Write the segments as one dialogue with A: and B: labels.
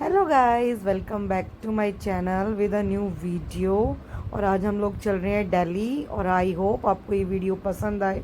A: Hello guys, welcome back to my channel with a new video. और आज हम लोग चल रहे हैं दिल्ली और आई होप आपको ये वीडियो पसंद आए।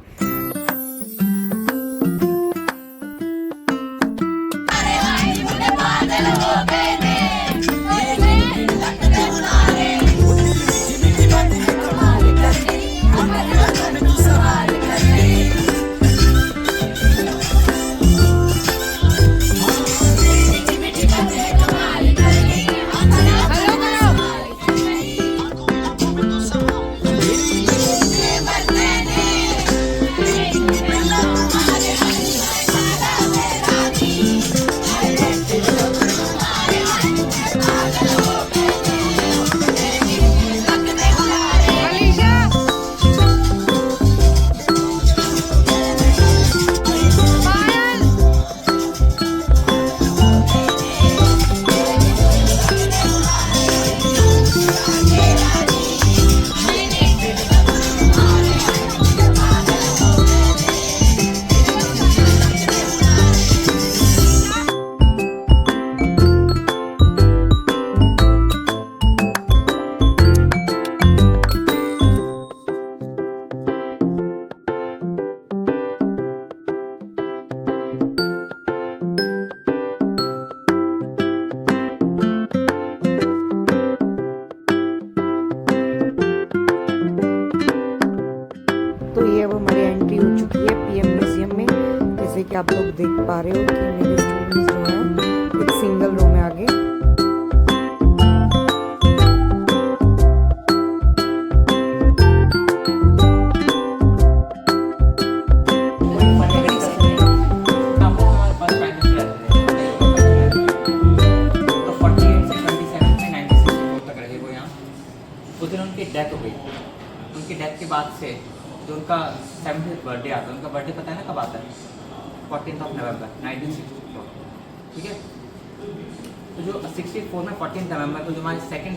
A: तो ये अब हमारी एंट्री हो चुकी है पीएम म्यूजियम में। जैसे कि आप लोग देख पा रहे हो कि मेरे स्टूडेंट्स जो हैं एक सिंगल रो में आगे।
B: उनकी डेथ हो गई। उनकी डेथ के बाद से जो उनका 70th बर्थडे आता है, उनका बर्थडे पता है ना कब आता है? 14 नवंबर 1964। ठीक है, तो जो 64 में 14 नवंबर को जो हमारे सेकंड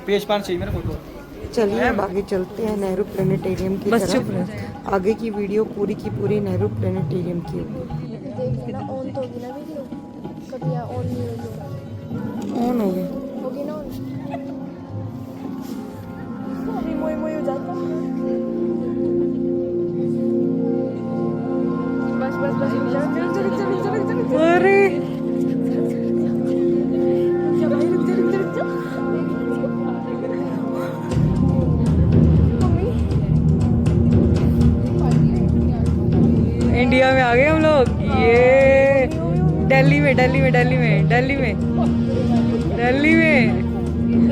C: पेज 5 चाहिए मेरे फोटो।
A: चलिए अब आगे चलते हैं नेहरू प्लेनेटेरियम की तरफ। आगे की वीडियो पूरी की पूरी नेहरू प्लेनेटेरियम की होगी।
D: देखना ऑन तो होगी ना वीडियो, कभी ऑन नहीं होगी।
A: ऑन होगी।
D: होगी ना ऑन। अभी मोई मोई हो जाता। बस बस बस चल चल चल चल चल चल।
A: अरे
D: क्या भाई, रुक जा रुक जा रुक जा।
A: इंडिया में आ गए हम लोग। ये दिल्ली में दिल्ली में दिल्ली में दिल्ली में दिल्ली में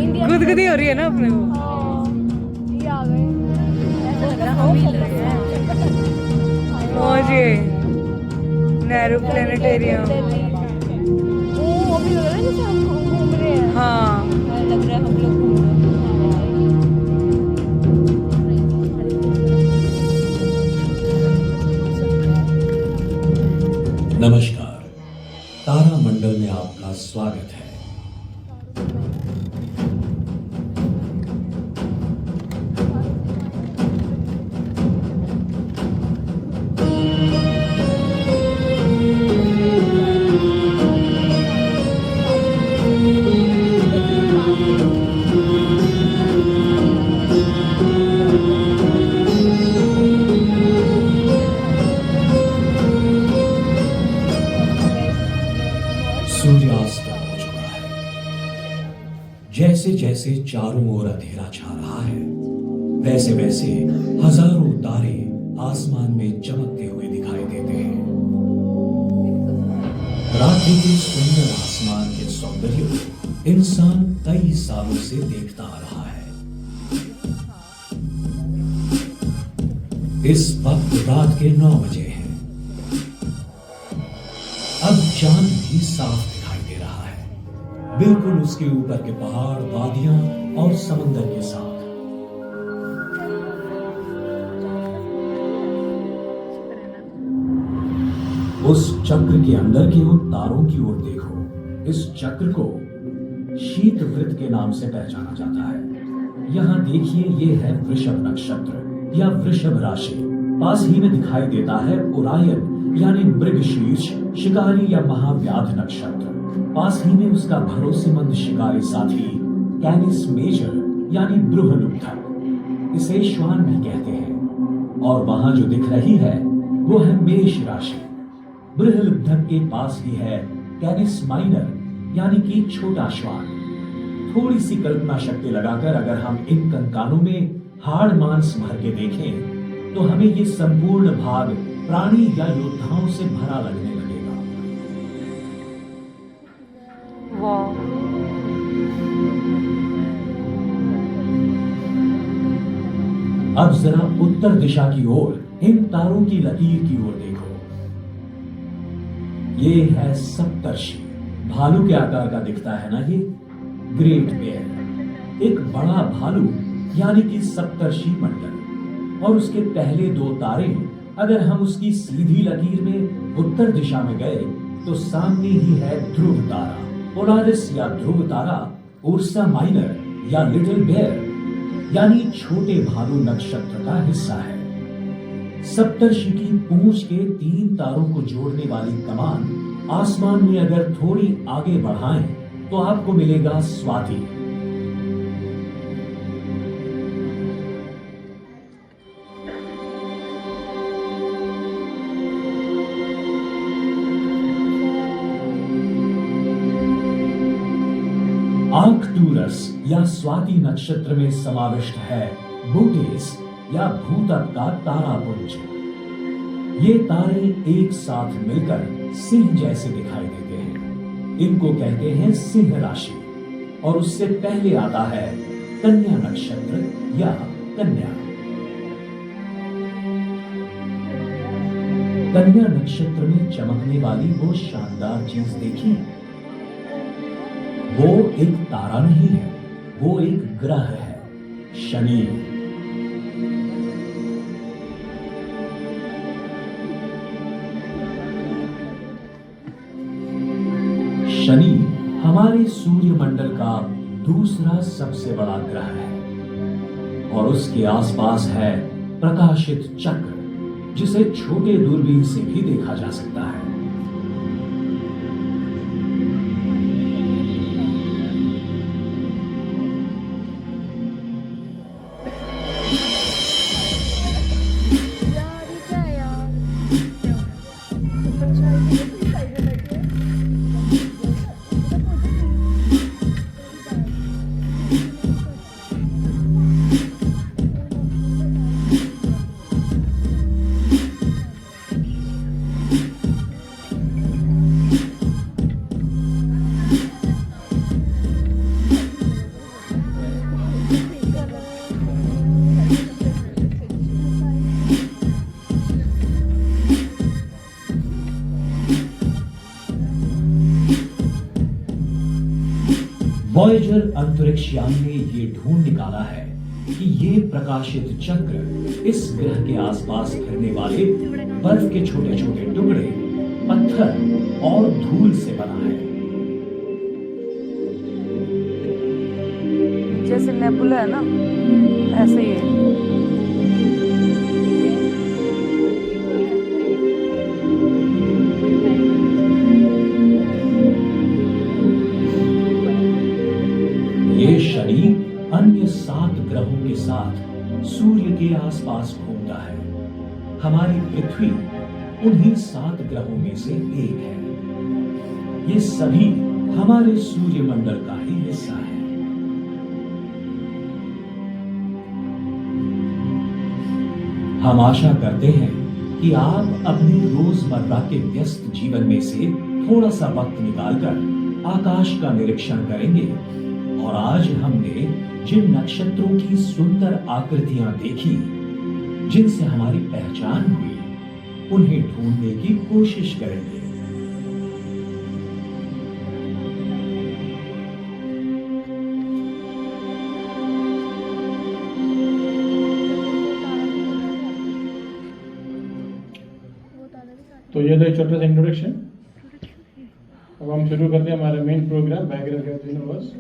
D: इंडिया
A: गुदगुदी हो रही है ना अपने को।
D: ये आ गए। ऐसा लग रहा है
A: पहुंचे नेहरू प्लेनेटेरियम।
D: ओ अभी लग रहा है जैसे हम घूम रहे हैं।
A: हाँ,
D: लग रहा है हम लोग घूम रहे हैं।
E: नमस्कार, तारा मंडल में आपका स्वागत है। जैसे जैसे चारों ओर अंधेरा छा रहा है, वैसे वैसे हजारों तारे आसमान में चमकते हुए दिखाई देते हैं। रात्रि के सुंदर आसमान के सौंदर्य को इंसान कई सालों से देखता आ रहा है। इस वक्त रात के 9 बजे हैं। अब चांद भी साफ दिखाई दे रहा है, बिल्कुल उसके ऊपर के पहाड़, वादियां और समंदर के साथ। उस चक्र के अंदर के उन तारों की ओर देखो। इस चक्र को शीत वृत्त के नाम से पहचाना जाता है। यहां देखिए, ये है वृषभ नक्षत्र या वृषभ राशि। पास ही में दिखाई देता है ओरायन यानी मृगशीर्ष, शिकारी या महाव्याध नक्षत्र। पास ही में उसका भरोसेमंद शिकारी साथी कैनिस मेजर यानी बृहलुब्धक, इसे श्वान भी कहते हैं। और वहां जो दिख रही है वो है मेष राशि। बृहलुब्धक के पास ही है कैनिस माइनर यानी कि छोटा श्वान। थोड़ी सी कल्पना शक्ति लगाकर अगर हम इन कंकालों में हाड़ मांस भर के देखें तो हमें ये संपूर्ण भाग प्राणी या योद्धाओं से भरा लगने लगेगा।
A: वाह,
E: अब जरा उत्तर दिशा की ओर इन तारों की लकीर की ओर देखो। ये है सप्तर्षि। भालू के आकार का दिखता है ना ये, ग्रेट बेयर। एक बड़ा भालू यानी कि सप्तर्षि मंडल। और उसके पहले 2 तारे, अगर हम उसकी सीधी लकीर में उत्तर दिशा में गए तो सामने ही है ध्रुव तारा, पोलारिस या ध्रुव तारा, उर्सा माइनर या लिटिल बेयर यानी छोटे भालू नक्षत्र का हिस्सा है। सप्तर्षि की पूंछ के 3 तारों को जोड़ने वाली कमान आसमान में अगर थोड़ी आगे बढ़ाएं तो आपको मिलेगा स्वाति। आर्कटूरस या स्वाति नक्षत्र में समाविष्ट है बूटेस या भूतक का तारापुंज। ये तारे एक साथ मिलकर सिंह जैसे दिखाई देते हैं। इनको कहते हैं सिंह राशि। और उससे पहले आता है कन्या नक्षत्र या कन्या। कन्या नक्षत्र में चमकने वाली वो शानदार चीज देखिए। वो एक तारा नहीं है, वो एक ग्रह है, शनि। शनि हमारे सूर्यमंडल का दूसरा सबसे बड़ा ग्रह है और उसके आसपास है प्रकाशित चक्र, जिसे छोटे दूरबीन से भी देखा जा सकता है। वॉयेजर अंतरिक्ष यान ने ये ढूंढ निकाला है कि ये प्रकाशित चक्र इस ग्रह के आसपास फिरने वाले बर्फ के छोटे छोटे टुकड़े, पत्थर और धूल से बना है।
A: जैसे नेबुला है ना, ऐसे ही है।
E: ये शनि अन्य 7 ग्रहों के साथ सूर्य के आसपास घूमता है। हमारी पृथ्वी उन्हीं 7 ग्रहों में से एक है। ये सभी हमारे सूर्यमंडल का ही हिस्सा है। हम आशा करते हैं कि आप अपने रोजमर्रा के व्यस्त जीवन में से थोड़ा सा वक्त निकालकर आकाश का निरीक्षण करेंगे और आज हमने जिन नक्षत्रों की सुंदर आकृतियां देखी, जिनसे हमारी पहचान हुई, उन्हें ढूंढने की कोशिश करेंगे।
F: तो ये था छोटा सा इंट्रोडक्शन। अब हम शुरू करते हैं हमारा main programme biography of universe.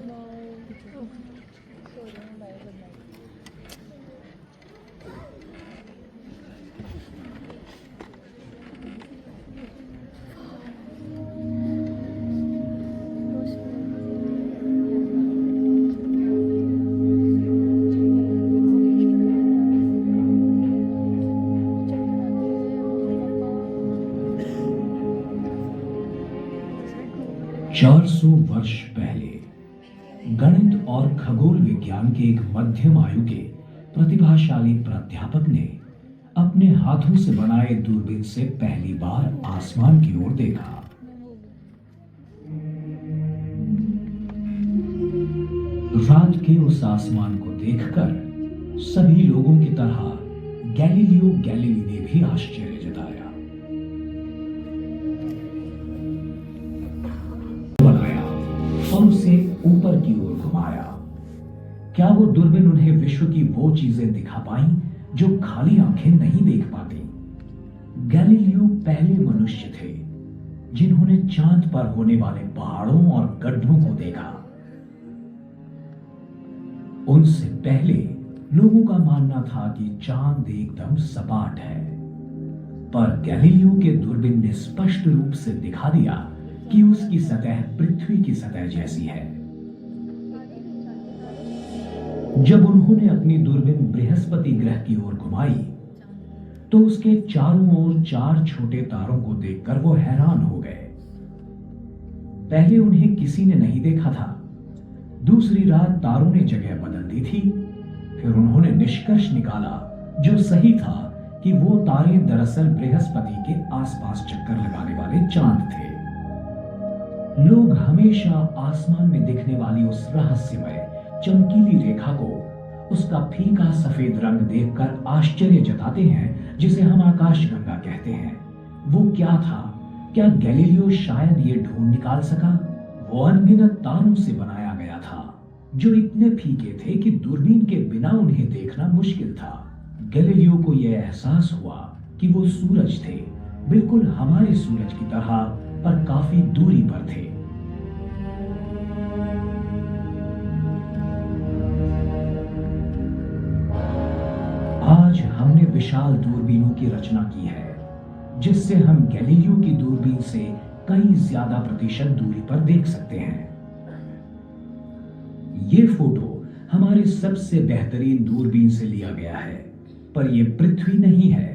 E: चार सौ वर्ष पहले गणित और खगोल विज्ञान के एक मध्यम आयु के प्रतिभाशाली प्राध्यापक ने अपने हाथों से बनाए दूरबीन से पहली बार आसमान की ओर देखा। रात के उस आसमान को देखकर सभी लोगों की तरह गैलीलियो गैलीली ने भी आश्चर्य जताया। और उसे ऊपर की ओर घुमाया। क्या वो दूरबीन उन्हें विश्व की वो चीजें दिखा पाई जो खाली आंखें नहीं देख पाती? गैलीलियो पहले मनुष्य थे जिन्होंने चांद पर होने वाले पहाड़ों और गड्ढों को देखा। उनसे पहले लोगों का मानना था कि चांद एकदम सपाट है, पर गैलीलियो के दूरबीन ने स्पष्ट रूप से दिखा दिया कि उसकी सतह पृथ्वी की सतह जैसी है। जब उन्होंने अपनी दूरबीन बृहस्पति ग्रह की ओर घुमाई तो उसके चारों ओर चार छोटे तारों को देखकर वो हैरान हो गए। पहले उन्हें किसी ने नहीं देखा था। दूसरी रात तारों ने जगह बदल दी थी। फिर उन्होंने निष्कर्ष निकाला, जो सही था, कि वो तारे दरअसल बृहस्पति के आसपास चक्कर लगाने वाले चांद थे। लोग हमेशा आसमान में दिखने वाली उस रहस्यमय चमकीली रेखा को, उसका फीका सफेद रंग देखकर आश्चर्य जताते हैं, जिसे हम आकाशगंगा कहते हैं। वो क्या था? क्या गैलीलियो शायद ये ढूंढ निकाल सका? वो अनगिनत तारों से बनाया गया था, जो इतने फीके थे कि दूरबीन के बिना उन्हें देखना मुश्किल था। गैलीलियो को यह एहसास हुआ कि वो सूरज थे, बिल्कुल हमारे सूरज की तरह, पर काफी दूरी पर थे। आज हमने विशाल दूरबीनों की रचना की है, जिससे हम गैलीलियो की दूरबीन से कई ज्यादा प्रतिशत दूरी पर देख सकते हैं। ये फोटो हमारे सबसे बेहतरीन दूरबीन से लिया गया है, पर यह पृथ्वी नहीं है।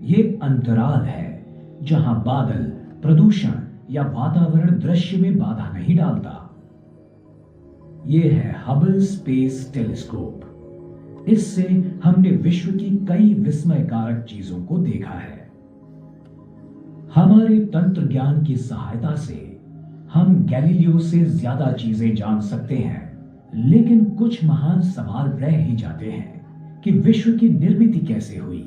E: ये अंतराल है, जहां बादल, प्रदूषण या वातावरण दृश्य में बाधा नहीं डालता। यह है हबल स्पेस टेलीस्कोप। इससे हमने विश्व की कई विस्मयकारक चीजों को देखा है। हमारे तंत्र ज्ञान की सहायता से हम गैलीलियो से ज्यादा चीजें जान सकते हैं, लेकिन कुछ महान सवाल रह ही जाते हैं कि विश्व की निर्मिति कैसे हुई,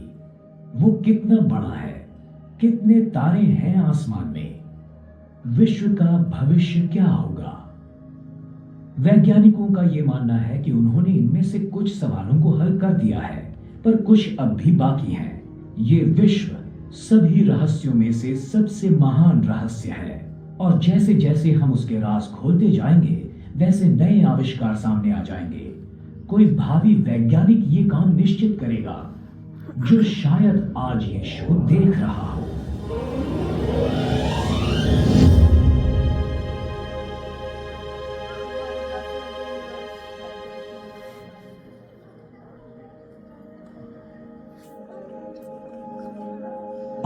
E: वो कितना बड़ा है, कितने तारे हैं आसमान में, विश्व का भविष्य क्या होगा। वैज्ञानिकों का यह मानना है कि उन्होंने इनमें से कुछ सवालों को हल कर दिया है, पर कुछ अब भी बाकी हैं। ये विश्व सभी रहस्यों में से सबसे महान रहस्य है, और जैसे जैसे हम उसके राज खोलते जाएंगे, वैसे नए आविष्कार सामने आ जाएंगे। कोई भावी वैज्ञानिक ये काम निश्चित करेगा, जो शायद आज ये शो देख रहा हो।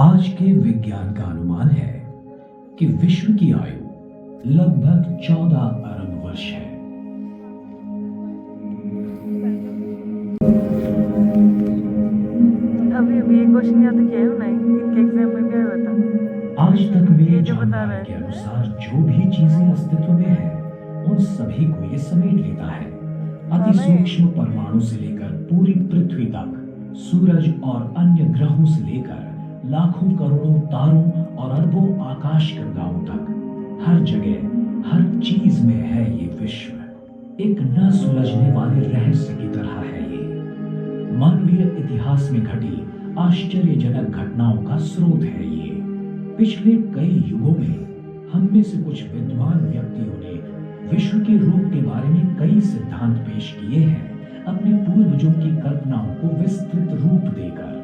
E: आज के विज्ञान का अनुमान है कि विश्व की आयु लगभग 14 अरब वर्ष है।
A: क्वेश्चन याद किया है नहीं, इनके एग्जाम में क्या हुआ था?
E: आज तक मेरी
A: ये जो बता
E: जानकारी
A: रहे
E: के
A: थे।
E: अनुसार जो भी चीजें अस्तित्व में हैं, उन सभी को ये समेट लेता है। अति सूक्ष्म परमाणु से लेकर पूरी पृथ्वी तक, सूरज और अन्य ग्रहों से लेकर लाखों करोड़ों तारों और अरबों आकाश गंगाओं तक, हर जगह हर चीज में है ये विश्व। एक न सुलझने वाले रहस्य की तरह है ये। मानवीय इतिहास में घटी आश्चर्यजनक घटनाओं का स्रोत है ये। पिछले कई युगों में हम में से कुछ विद्वान व्यक्तियों ने विश्व के रूप के बारे में कई सिद्धांत पेश किए हैं, अपने पूर्वजों की कल्पनाओं को विस्तृत रूप देकर।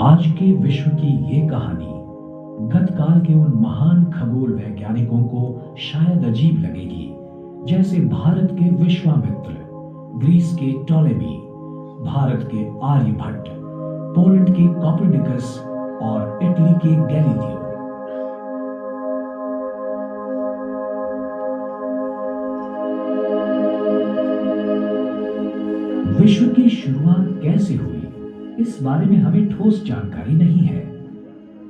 E: आज के विश्व की ये कहानी गतकाल के उन महान खगोल वैज्ञानिकों को शायद अजीब लगेगी, जैसे भारत के विश्वामित्र, ग्रीस के टॉलेमी, भारत के आर्यभट्ट, पोलैंड के कोपरनिकस और इटली के गैलीलियो। विश्व की शुरुआत कैसे हुई, इस बारे में हमें ठोस जानकारी नहीं है।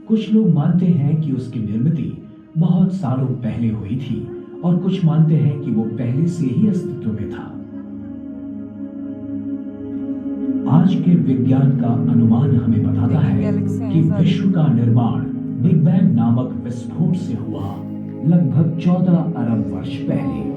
E: कुछ लोग मानते हैं कि उसकी निर्मिति बहुत सालों पहले हुई थी और कुछ मानते हैं कि वो पहले से ही अस्तित्व में था। आज के विज्ञान का अनुमान हमें बताता है कि विश्व का निर्माण बिग बैंग नामक विस्फोट से हुआ लगभग 14 अरब वर्ष पहले।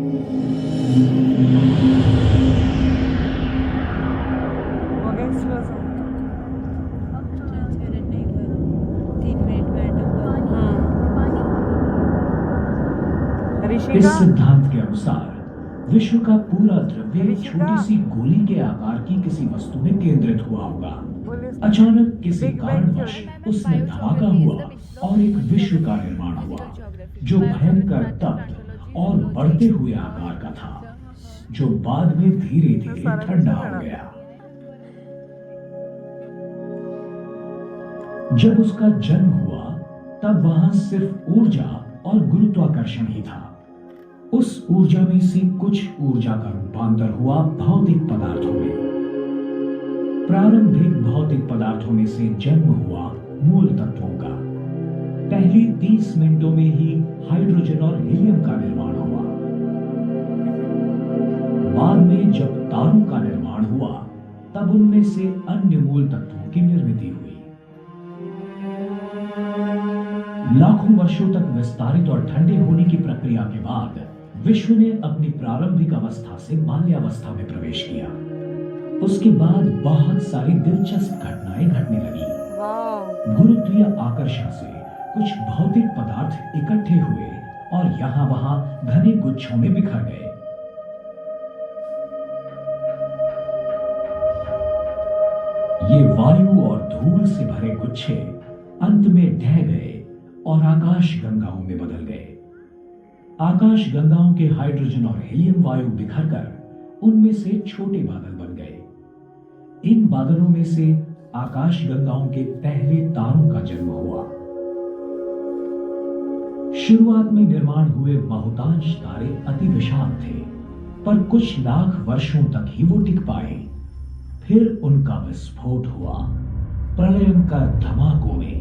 E: इस सिद्धांत के अनुसार विश्व का पूरा द्रव्य एक छोटी सी गोली के आकार की किसी वस्तु में केंद्रित हुआ होगा। अचानक किसी कारणवश उसमें धमाका हुआ और एक विश्व का निर्माण हुआ, जो भयंकर तप्त और बढ़ते हुए आकार का था, जो बाद में धीरे धीरे ठंडा हो गया। जब उसका जन्म हुआ तब वहां सिर्फ ऊर्जा और गुरुत्वाकर्षण ही था। उस ऊर्जा में से कुछ ऊर्जा का रूपांतर हुआ भौतिक पदार्थों में। प्रारंभिक भौतिक पदार्थों में से जन्म हुआ मूल तत्वों का। पहली 30 मिनटों में ही हाइड्रोजन और हीलियम का निर्माण हुआ। बाद में जब तारों का निर्माण हुआ तब उनमें से अन्य मूल तत्वों की निर्मित हुई। लाखों वर्षों तक विस्तारित और ठंडे होने की प्रक्रिया के बाद विश्व ने अपनी प्रारंभिक अवस्था से बाल्यावस्था में प्रवेश किया। उसके बाद बहुत सारी दिलचस्प घटनाएं घटने लगी। गुरुत्वीय आकर्षण से कुछ भौतिक पदार्थ इकट्ठे हुए और यहां वहां घने गुच्छों में बिखर गए। ये वायु और धूल से भरे गुच्छे अंत में ढह गए और आकाश गंगाओं में बदल गए। आकाश गंगाओं के हाइड्रोजन और हीलियम वायु बिखरकर उनमें से छोटे बादल बन गए। इन बादलों में से आकाश गंगाओं के पहले तारों का जन्म हुआ। शुरुआत में निर्माण हुए बहुतांश तारे अति विशाल थे, पर कुछ लाख वर्षों तक ही वो टिक पाए। फिर उनका विस्फोट हुआ प्रलयंकर धमाकों में,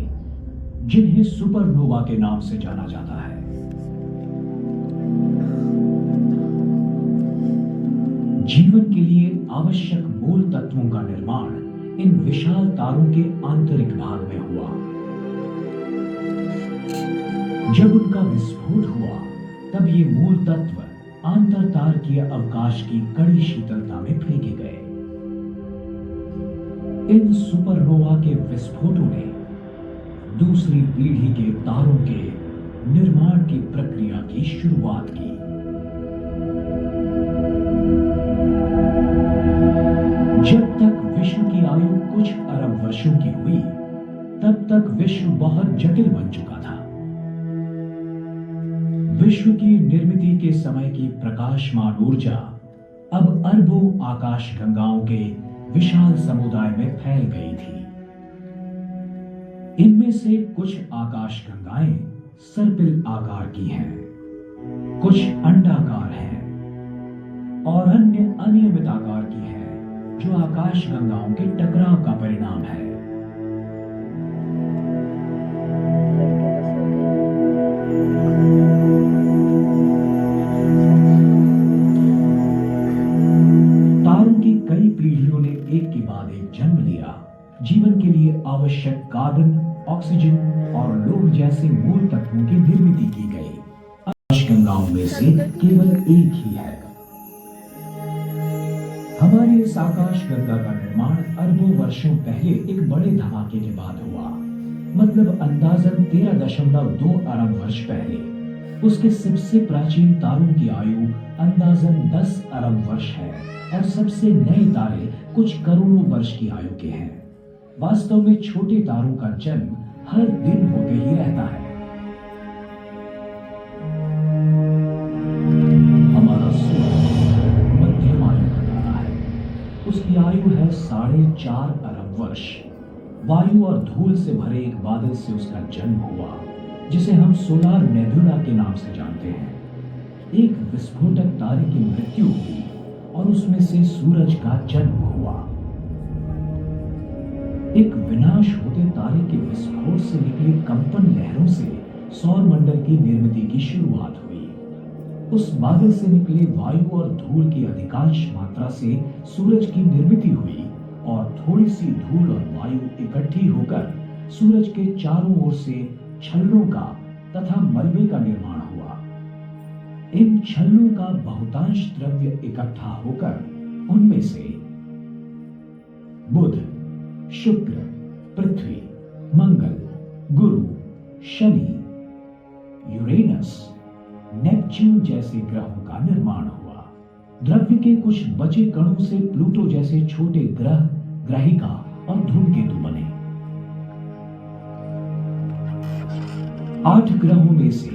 E: जिन्हें सुपरनोवा के नाम से जाना जाता है। जीवन के लिए आवश्यक मूल तत्वों का निर्माण इन विशाल तारों के आंतरिक भाग में हुआ। जब उनका विस्फोट हुआ तब ये मूल तत्व आंतरतारकीय अवकाश की कड़ी शीतलता में फेंके गए। इन सुपरनोवा के विस्फोटों ने दूसरी पीढ़ी के तारों के निर्माण की प्रक्रिया की शुरुआत की। जब तक विश्व की आयु कुछ अरब वर्षों की हुई, तब तक विश्व बहुत जटिल बन चुका था। विश्व की निर्मिति के समय की प्रकाशमान ऊर्जा अब अरबों आकाश गंगाओं के विशाल समुदाय में फैल गई थी। इनमें से कुछ आकाश गंगाएं सर्पिल आकार की हैं, कुछ अंडाकार हैं, और अन्य अनियमित आकार की है, जो आकाश गंगाओं के टकराव का परिणाम है। तारों की कई पीढ़ियों ने एक के बाद एक जन्म लिया। जीवन के लिए आवश्यक कार्बन, ऑक्सीजन और लोह जैसे मूल तत्वों की निर्मित की गई। आकाशगंगाओं में से केवल एक ही है। हमारे इस आकाशगंगा का निर्माण अरबों वर्षों पहले एक बड़े धमाके के बाद हुआ, मतलब अंदाजन 13.2 अरब वर्ष पहले। उसके सबसे प्राचीन तारों की आयु अंदाजन 10 अरब वर्ष है और सबसे नए तारे कुछ करोड़ों वर्ष की आयु के हैं। वास्तव में छोटे तारों का जन्म हर दिन होते ही रहता है। हमारा सूरज मध्यम आयु का तारा है। उसकी आयु है 4.5 अरब वर्ष। वायु और धूल से भरे एक बादल से उसका जन्म हुआ, जिसे हम सोलार नेबुला के नाम से जानते हैं। एक विस्फोटक तारे की मृत्यु हुई और उसमें से सूरज का जन्म हुआ। एक विनाश होते तारे के विस्फोट से निकली कंपन लहरों से सौर मंडल की निर्मिति की शुरुआत हुई। उस बादल से निकले वायु और धूल की अधिकांश मात्रा से सूरज की निर्मिति हुई और थोड़ी सी धूल और वायु इकट्ठी होकर सूरज के चारों ओर से छल्लों का तथा मलबे का निर्माण हुआ। इन छल्लों का बहुतांश द्रव्य इकट्ठा होकर उनमें से बुध, शुक्र, पृथ्वी, मंगल, गुरु, शनि, यूरेनस, नेपच्यून जैसे ग्रहों का निर्माण हुआ। द्रव्य के कुछ बचे कणों से प्लूटो जैसे छोटे ग्रह, ग्रहिका और धूमकेतु बने। 8 ग्रहों में से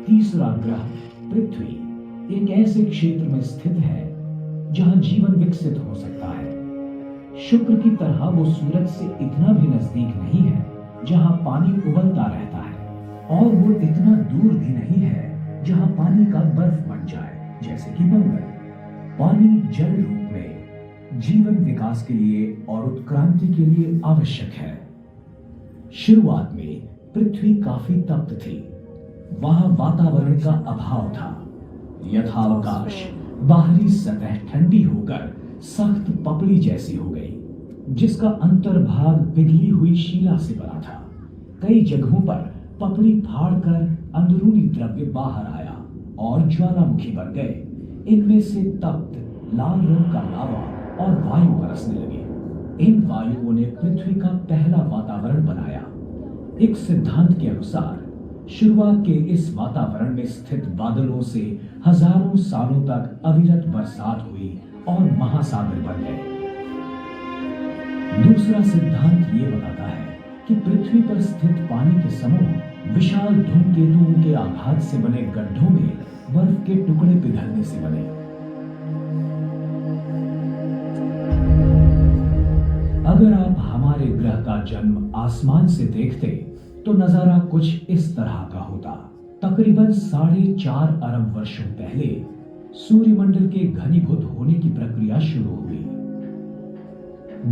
E: तीसरा ग्रह पृथ्वी एक ऐसे क्षेत्र में स्थित है जहां जीवन विकसित हो सकता है। शुक्र की तरह वो सूरज से इतना भी नजदीक नहीं है जहां पानी उबलता रहता है, और वो इतना दूर भी नहीं है जहां पानी का बर्फ बन जाए, जैसे कि मंगल। पानी जल रूप में जीवन विकास के लिए और उत्क्रांति के लिए आवश्यक है। शुरुआत में पृथ्वी काफी तप्त थी। वहां वातावरण का अभाव था। यथावकाश बाहरी सतह ठंडी होकर सख्त पपड़ी जैसी हो गई, जिसका अंतर्भाग पिघली हुई शिला से बना था। कई जगहों पर पपड़ी फाड़कर अंदरूनी द्रव्य बाहर आया और ज्वालामुखी बन गए। इनमें से तप्त लाल रंग का लावा और वायु बरसने लगे। इन वायुओं ने पृथ्वी का पहला वातावरण बनाया। एक सिद्धांत के अनुसार शुरुआत के इस वातावरण में स्थित बादलों से हजारों सालों तक अविरत बरसात हुई और महासागर बन गए। दूसरा सिद्धांत ये बताता है कि पृथ्वी पर स्थित पानी के समूह विशाल धूमकेतुओं के आघात से बने गड्ढों में बर्फ के टुकड़े पिघलने से बने। अगर आप हमारे ग्रह का जन्म आसमान से देखते तो नजारा कुछ इस तरह का होता। तकरीबन 4.5 अरब वर्षों पहले सूर्यमंडल के घनीभूत होने की प्रक्रिया शुरू हुई।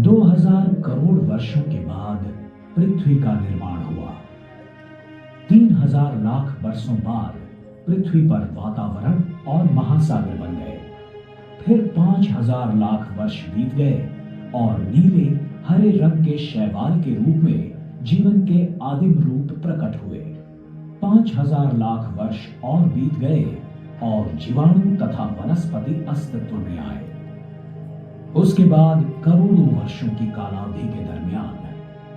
E: 2000 करोड़ वर्षों के बाद पृथ्वी का निर्माण हुआ। 3000 लाख वर्षों बाद पृथ्वी पर वातावरण और महासागर बन गए। फिर 5000 लाख वर्ष बीत गए और नीले हरे रंग के शैवाल के रूप में जीवन के आदिम रूप प्रकट हुए। 5000 लाख वर्ष और बीत गए और जीवाणु तथा वनस्पति अस्तित्व में आए। उसके बाद करोड़ों वर्षों की कालावधि के दरमियान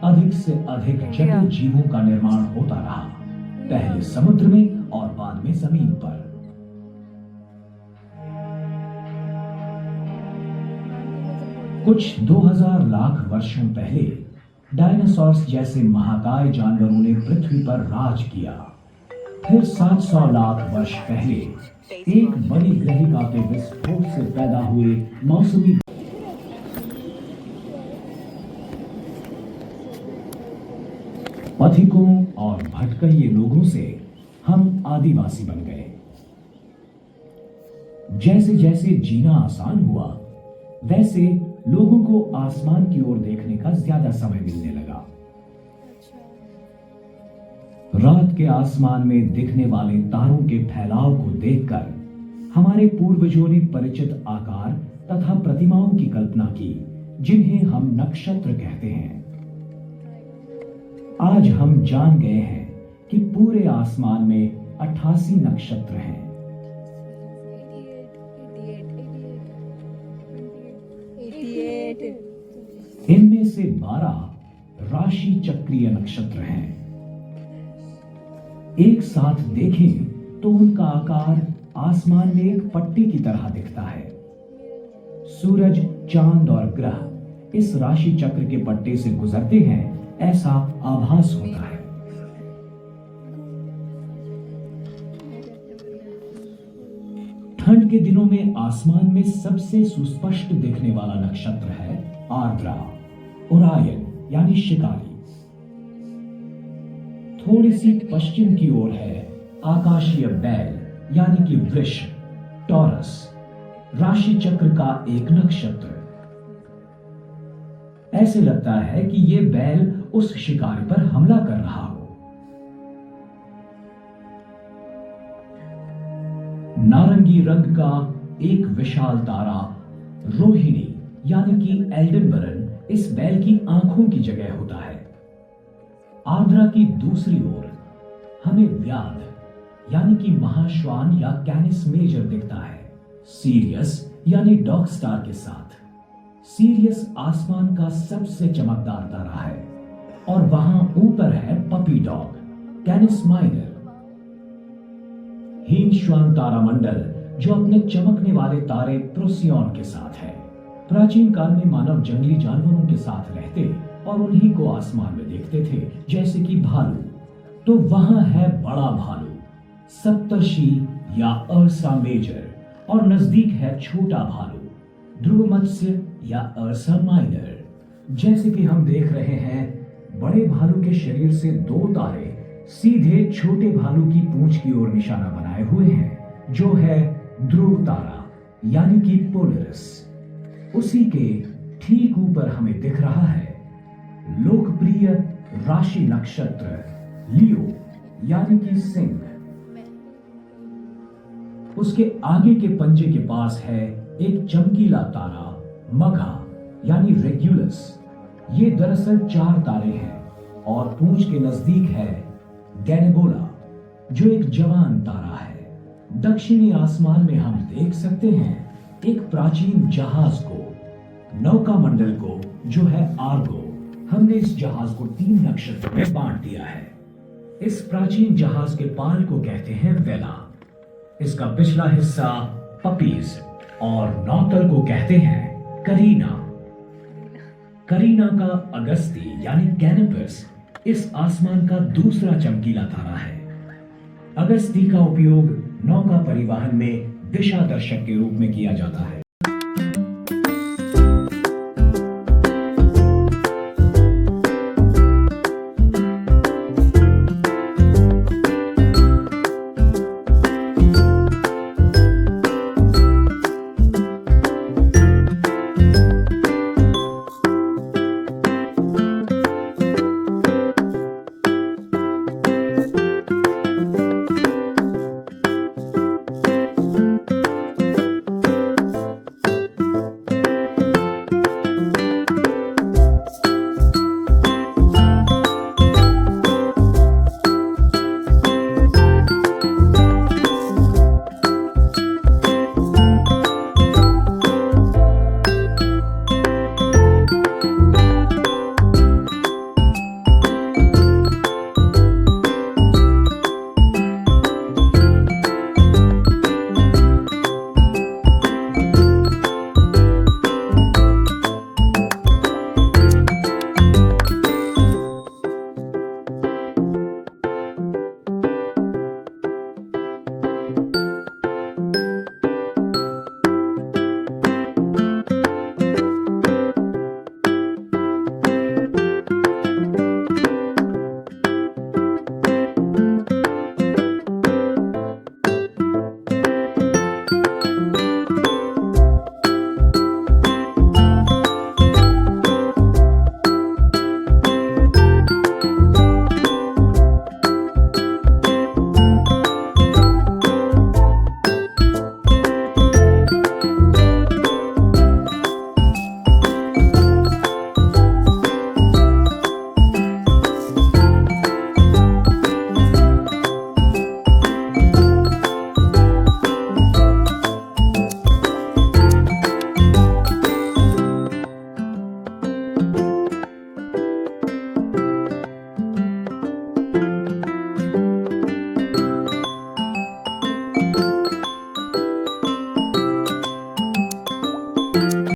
E: अधिक से अधिक जटिल जीवों का निर्माण होता रहा, पहले समुद्र में और बाद में जमीन पर। कुछ 2000 लाख वर्षों पहले डायनासोर्स जैसे महाकाय जानवरों ने पृथ्वी पर राज किया। फिर 700 लाख वर्ष पहले एक बड़ी ग्रहिका के विस्फोट से पैदा हुए मौसमी पथिकों और भटकइये लोगों से हम आदिवासी बन गए। जैसे जैसे जीना आसान हुआ, वैसे लोगों को आसमान की ओर देखने का ज्यादा समय मिलने लगा। रात के आसमान में दिखने वाले तारों के फैलाव को देखकर हमारे पूर्वजों ने परिचित आकार तथा प्रतिमाओं की कल्पना की, जिन्हें हम नक्षत्र कहते हैं। आज हम जान गए हैं कि पूरे आसमान में 88 नक्षत्र हैं।
D: 88
E: इनमें से 12 राशि चक्रीय नक्षत्र हैं। एक साथ देखें तो उनका आकार आसमान में एक पट्टी की तरह दिखता है। सूरज, चांद और ग्रह इस राशि चक्र के पट्टे से गुजरते हैं, ऐसा आभास होता है। ठंड के दिनों में आसमान में सबसे सुस्पष्ट दिखने वाला नक्षत्र है आर्द्रा, ओरायन यानी शिकारी। थोड़ी सी पश्चिम की ओर है आकाशीय बैल यानी कि वृष, टॉरस, राशि चक्र का एक नक्षत्र। ऐसे लगता है कि यह बैल उस शिकारी पर हमला कर रहा हो। नारंगी रंग का एक विशाल तारा रोहिणी यानी कि एल्डनबरन इस बैल की आंखों की जगह होता है। आर्द्रा की दूसरी ओर हमें व्याध यानी कि महाश्वान या कैनिस मेजर दिखता है, सीरियस यानी डॉग स्टार के साथ। सीरियस आसमान का सबसे चमकदार तारा है और वहां ऊपर है पपी डॉग, कैनिस माइनर। हीमश्वान तारामंडल जो अपने चमकने वाले तारे प्रोसियन के साथ है। प्राचीन काल में मानव जंगली जानवरों के साथ रहते और उन्हीं को आसमान में देखते थे, जैसे कि भालू। तो वहां है बड़ा भालू, सप्तर्षि या अर्सा मेजर, और नजदीक है छोटा भालू, ध्रुव मत्स्य या अर्सा माइनर। जैसे कि हम देख रहे हैं, बड़े भालू के शरीर से 2 तारे सीधे छोटे भालू की पूंछ की ओर निशाना बनाए हुए हैं, जो है ध्रुव तारा यानी कि पोलरिस। उसी के ठीक ऊपर हमें दिख रहा है लोकप्रिय राशि नक्षत्र लियो यानी कि सिंह। उसके आगे के पंजे के पास है एक चमकीला तारा मघा यानी रेगुलस। ये दरअसल 4 तारे हैं और पूंछ के नजदीक है गैनेबोला जो एक जवान तारा है। दक्षिणी आसमान में हम देख सकते हैं एक प्राचीन जहाज को, नौका मंडल को, जो है आर्गो। हमने इस जहाज को 3 नक्षत्रों में बांट दिया है। इस प्राचीन जहाज के पाल को कहते हैं वेला, इसका पिछला हिस्सा पपीज और नौतल को कहते हैं करीना। करीना का अगस्ती यानी कैनपस इस आसमान का दूसरा चमकीला तारा है। अगस्ती का उपयोग नौका परिवहन में दिशा दर्शक के रूप में किया जाता है।